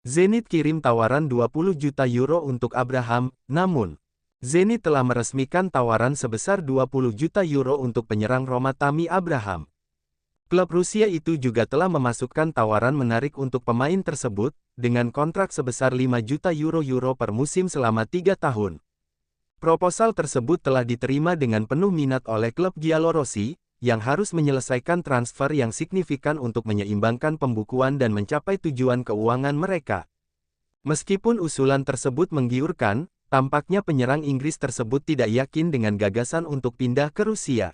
Zenit kirim tawaran 20 juta euro untuk Abraham, namun Zenit telah meresmikan tawaran sebesar 20 juta euro untuk penyerang Roma Tammy Abraham. Klub Rusia itu juga telah memasukkan tawaran menarik untuk pemain tersebut, dengan kontrak sebesar 5 juta euro per musim selama 3 tahun. Proposal tersebut telah diterima dengan penuh minat oleh klub Giallorossi, yang harus menyelesaikan transfer yang signifikan untuk menyeimbangkan pembukuan dan mencapai tujuan keuangan mereka. Meskipun usulan tersebut menggiurkan, tampaknya penyerang Inggris tersebut tidak yakin dengan gagasan untuk pindah ke Rusia.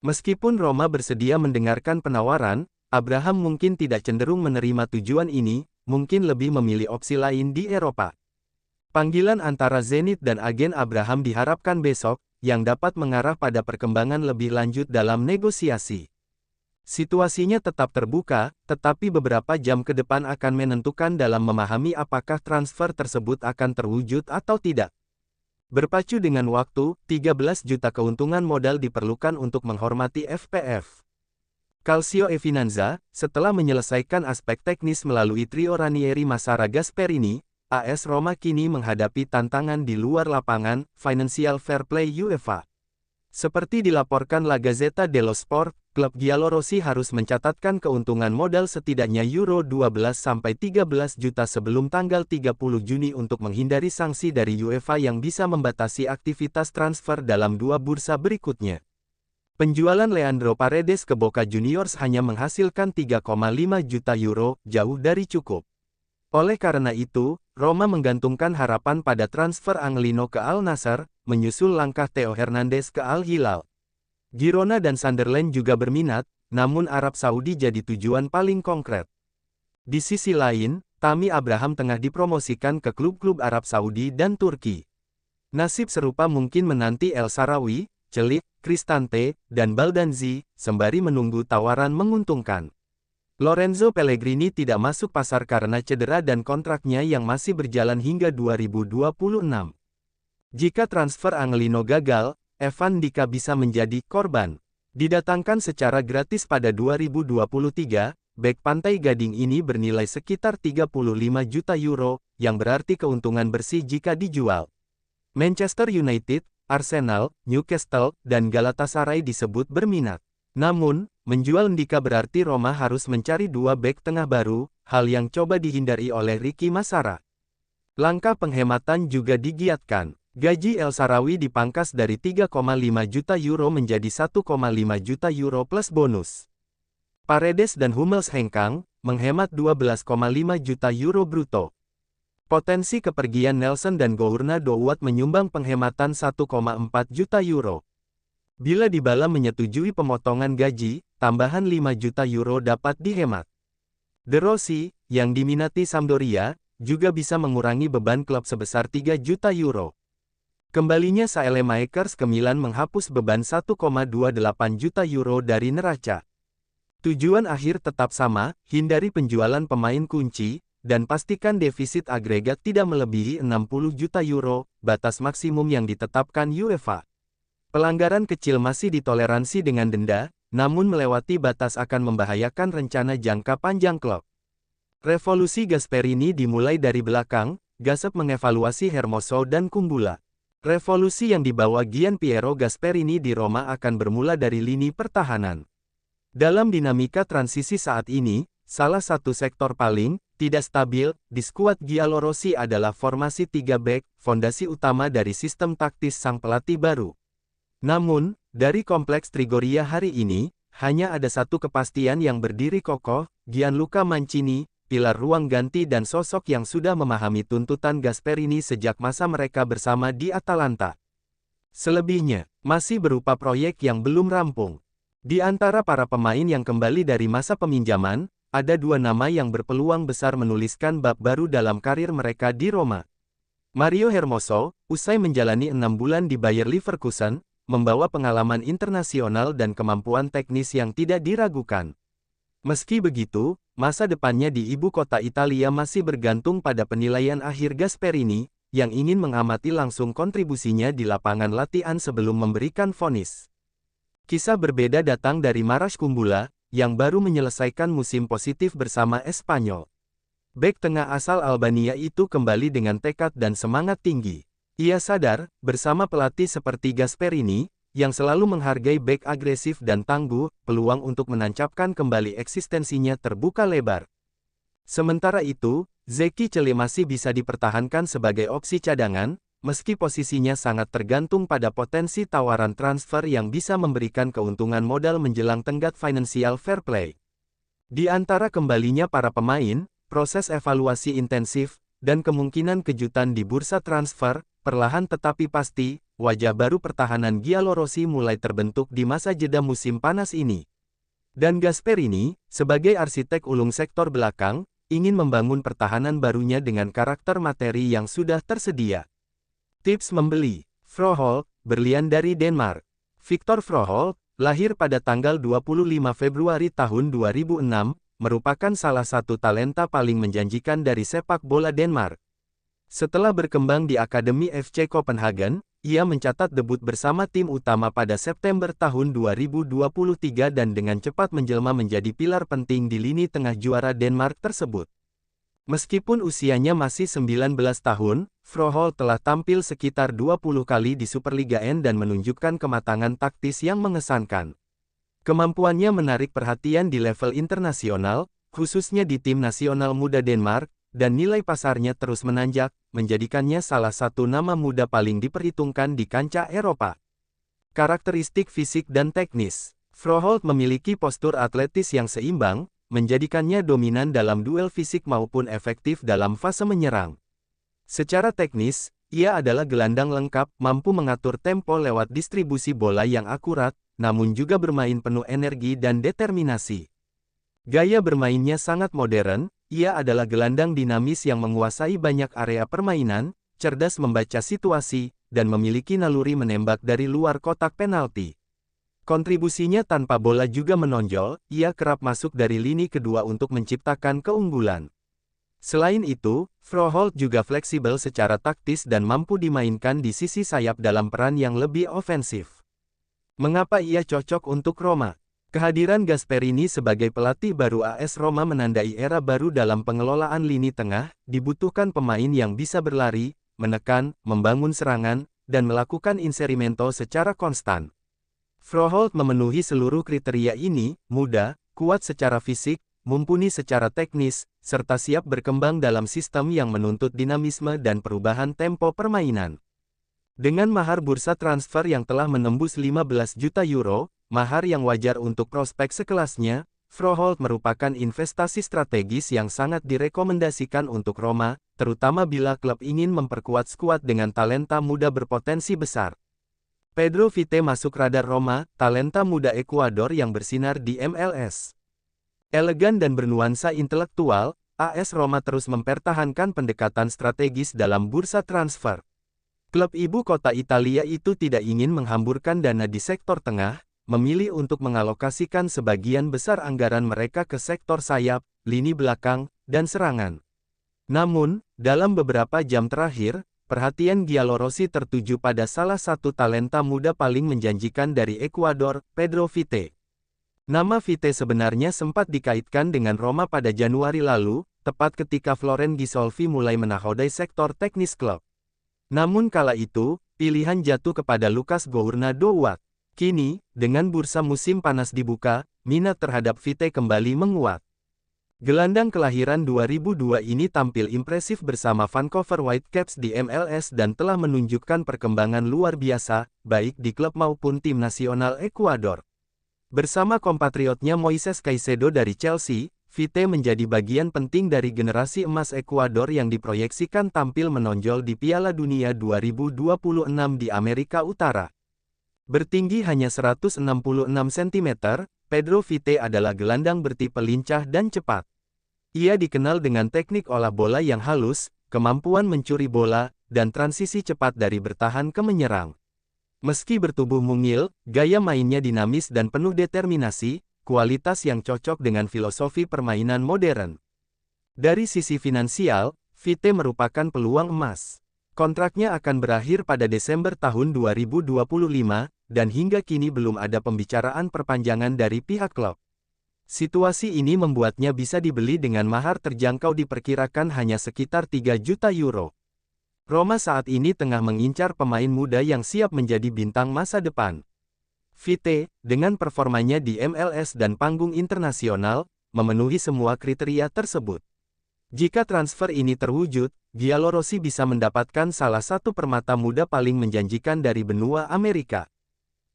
Meskipun Roma bersedia mendengarkan penawaran, Abraham mungkin tidak cenderung menerima tujuan ini, mungkin lebih memilih opsi lain di Eropa. Panggilan antara Zenit dan agen Abraham diharapkan besok, yang dapat mengarah pada perkembangan lebih lanjut dalam negosiasi. Situasinya tetap terbuka, tetapi beberapa jam ke depan akan menentukan dalam memahami apakah transfer tersebut akan terwujud atau tidak. Berpacu dengan waktu, 13 juta keuntungan modal diperlukan untuk menghormati FPF. Calcio e Finanza, setelah menyelesaikan aspek teknis melalui trio Ranieri Massara Gasperini, AS Roma kini menghadapi tantangan di luar lapangan, Financial Fair Play UEFA. Seperti dilaporkan La Gazzetta dello Sport, klub Giallorossi harus mencatatkan keuntungan modal setidaknya euro 12-13 juta sebelum tanggal 30 Juni untuk menghindari sanksi dari UEFA yang bisa membatasi aktivitas transfer dalam 2 bursa berikutnya. Penjualan Leandro Paredes ke Boca Juniors hanya menghasilkan 3,5 juta euro, jauh dari cukup. Oleh karena itu, Roma menggantungkan harapan pada transfer Angelino ke Al Nassr, menyusul langkah Theo Hernandez ke Al Hilal. Girona dan Sunderland juga berminat, namun Arab Saudi jadi tujuan paling konkret. Di sisi lain, Tammy Abraham tengah dipromosikan ke klub-klub Arab Saudi dan Turki. Nasib serupa mungkin menanti El Shaarawy, Celik, Cristante, dan Baldanzi, sembari menunggu tawaran menguntungkan. Lorenzo Pellegrini tidak masuk pasar karena cedera dan kontraknya yang masih berjalan hingga 2026. Jika transfer Angelino gagal, Evan Dika bisa menjadi korban. Didatangkan secara gratis pada 2023, bek Pantai Gading ini bernilai sekitar 35 juta euro, yang berarti keuntungan bersih jika dijual. Manchester United, Arsenal, Newcastle, dan Galatasaray disebut berminat. Namun, menjual Ndika berarti Roma harus mencari 2 bek tengah baru, hal yang coba dihindari oleh Ricky Massara. Langkah penghematan juga digiatkan. Gaji El Shaarawy dipangkas dari 3,5 juta euro menjadi 1,5 juta euro plus bonus. Paredes dan Hummels hengkang, menghemat 12,5 juta euro bruto. Potensi kepergian Nelson dan Gourna Douat menyumbang penghematan 1,4 juta euro. Bila Dybala menyetujui pemotongan gaji, tambahan 5 juta euro dapat dihemat. De Rossi, yang diminati Sampdoria, juga bisa mengurangi beban klub sebesar 3 juta euro. Kembalinya Saelemaekers ke Milan menghapus beban 1,28 juta euro dari neraca. Tujuan akhir tetap sama, hindari penjualan pemain kunci, dan pastikan defisit agregat tidak melebihi 60 juta euro, batas maksimum yang ditetapkan UEFA. Pelanggaran kecil masih ditoleransi dengan denda, namun melewati batas akan membahayakan rencana jangka panjang klub. Revolusi Gasperini dimulai dari belakang, Gasep mengevaluasi Hermoso dan Kumbula. Revolusi yang dibawa Gianpiero Gasperini di Roma akan bermula dari lini pertahanan. Dalam dinamika transisi saat ini, salah satu sektor paling tidak stabil di skuad Giallorossi adalah formasi 3 bek, fondasi utama dari sistem taktis sang pelatih baru. Namun, dari kompleks Trigoria hari ini, hanya ada satu kepastian yang berdiri kokoh, Gianluca Mancini, pilar ruang ganti dan sosok yang sudah memahami tuntutan Gasperini sejak masa mereka bersama di Atalanta. Selebihnya, masih berupa proyek yang belum rampung. Di antara para pemain yang kembali dari masa peminjaman, ada 2 nama yang berpeluang besar menuliskan bab baru dalam karir mereka di Roma. Mario Hermoso, usai menjalani 6 bulan di Bayer Leverkusen, membawa pengalaman internasional dan kemampuan teknis yang tidak diragukan. Meski begitu, masa depannya di ibu kota Italia masih bergantung pada penilaian akhir Gasperini, yang ingin mengamati langsung kontribusinya di lapangan latihan sebelum memberikan vonis. Kisah berbeda datang dari Marash Kumbula, yang baru menyelesaikan musim positif bersama Espanyol. Bek tengah asal Albania itu kembali dengan tekad dan semangat tinggi. Ia sadar, bersama pelatih seperti Gasperini, yang selalu menghargai bek agresif dan tangguh, peluang untuk menancapkan kembali eksistensinya terbuka lebar. Sementara itu, Zeki Cele masih bisa dipertahankan sebagai opsi cadangan, meski posisinya sangat tergantung pada potensi tawaran transfer yang bisa memberikan keuntungan modal menjelang tenggat financial fair play. Di antara kembalinya para pemain, proses evaluasi intensif, dan kemungkinan kejutan di bursa transfer, perlahan tetapi pasti, wajah baru pertahanan Giallorossi mulai terbentuk di masa jeda musim panas ini. Dan Gasperini, sebagai arsitek ulung sektor belakang, ingin membangun pertahanan barunya dengan karakter materi yang sudah tersedia. Tips membeli. Froholt, berlian dari Denmark. Victor Froholt, lahir pada tanggal 25 Februari tahun 2006, merupakan salah satu talenta paling menjanjikan dari sepak bola Denmark. Setelah berkembang di Akademi FC Copenhagen, ia mencatat debut bersama tim utama pada September tahun 2023 dan dengan cepat menjelma menjadi pilar penting di lini tengah juara Denmark tersebut. Meskipun usianya masih 19 tahun, Froholt telah tampil sekitar 20 kali di Superliga N dan menunjukkan kematangan taktis yang mengesankan. Kemampuannya menarik perhatian di level internasional, khususnya di tim nasional muda Denmark, dan nilai pasarnya terus menanjak, menjadikannya salah satu nama muda paling diperhitungkan di kancah Eropa. Karakteristik fisik dan teknis. Froholt memiliki postur atletis yang seimbang, menjadikannya dominan dalam duel fisik maupun efektif dalam fase menyerang. Secara teknis, ia adalah gelandang lengkap, mampu mengatur tempo lewat distribusi bola yang akurat, namun juga bermain penuh energi dan determinasi. Gaya bermainnya sangat modern, ia adalah gelandang dinamis yang menguasai banyak area permainan, cerdas membaca situasi, dan memiliki naluri menembak dari luar kotak penalti. Kontribusinya tanpa bola juga menonjol, ia kerap masuk dari lini kedua untuk menciptakan keunggulan. Selain itu, Froholt juga fleksibel secara taktis dan mampu dimainkan di sisi sayap dalam peran yang lebih ofensif. Mengapa ia cocok untuk Roma? Kehadiran Gasperini sebagai pelatih baru AS Roma menandai era baru dalam pengelolaan lini tengah, dibutuhkan pemain yang bisa berlari, menekan, membangun serangan, dan melakukan inserimento secara konstan. Froholt memenuhi seluruh kriteria ini, muda, kuat secara fisik, mumpuni secara teknis, serta siap berkembang dalam sistem yang menuntut dinamisme dan perubahan tempo permainan. Dengan mahar bursa transfer yang telah menembus 15 juta euro, mahar yang wajar untuk prospek sekelasnya, Froholt merupakan investasi strategis yang sangat direkomendasikan untuk Roma, terutama bila klub ingin memperkuat skuad dengan talenta muda berpotensi besar. Pedro Vite masuk radar Roma, talenta muda Ekuador yang bersinar di MLS. Elegan dan bernuansa intelektual, AS Roma terus mempertahankan pendekatan strategis dalam bursa transfer. Klub ibu kota Italia itu tidak ingin menghamburkan dana di sektor tengah, memilih untuk mengalokasikan sebagian besar anggaran mereka ke sektor sayap, lini belakang, dan serangan. Namun, dalam beberapa jam terakhir, perhatian Giallorossi tertuju pada salah satu talenta muda paling menjanjikan dari Ekuador, Pedro Vite. Nama Vite sebenarnya sempat dikaitkan dengan Roma pada Januari lalu, tepat ketika Florent Gisolfi mulai menakodai sektor teknis klub. Namun kala itu, pilihan jatuh kepada Lucas Gourna Douat. Kini, dengan bursa musim panas dibuka, minat terhadap Vite kembali menguat. Gelandang kelahiran 2002 ini tampil impresif bersama Vancouver Whitecaps di MLS dan telah menunjukkan perkembangan luar biasa, baik di klub maupun tim nasional Ekuador. Bersama kompatriotnya Moises Caicedo dari Chelsea, Vite menjadi bagian penting dari generasi emas Ekuador yang diproyeksikan tampil menonjol di Piala Dunia 2026 di Amerika Utara. Bertinggi hanya 166 cm, Pedro Vite adalah gelandang bertipe lincah dan cepat. Ia dikenal dengan teknik olah bola yang halus, kemampuan mencuri bola, dan transisi cepat dari bertahan ke menyerang. Meski bertubuh mungil, gaya mainnya dinamis dan penuh determinasi, kualitas yang cocok dengan filosofi permainan modern. Dari sisi finansial, Vite merupakan peluang emas. Kontraknya akan berakhir pada Desember tahun 2025, dan hingga kini belum ada pembicaraan perpanjangan dari pihak klub. Situasi ini membuatnya bisa dibeli dengan mahar terjangkau diperkirakan hanya sekitar 3 juta euro. Roma saat ini tengah mengincar pemain muda yang siap menjadi bintang masa depan. Vite, dengan performanya di MLS dan panggung internasional, memenuhi semua kriteria tersebut. Jika transfer ini terwujud, Giallorossi bisa mendapatkan salah satu permata muda paling menjanjikan dari benua Amerika.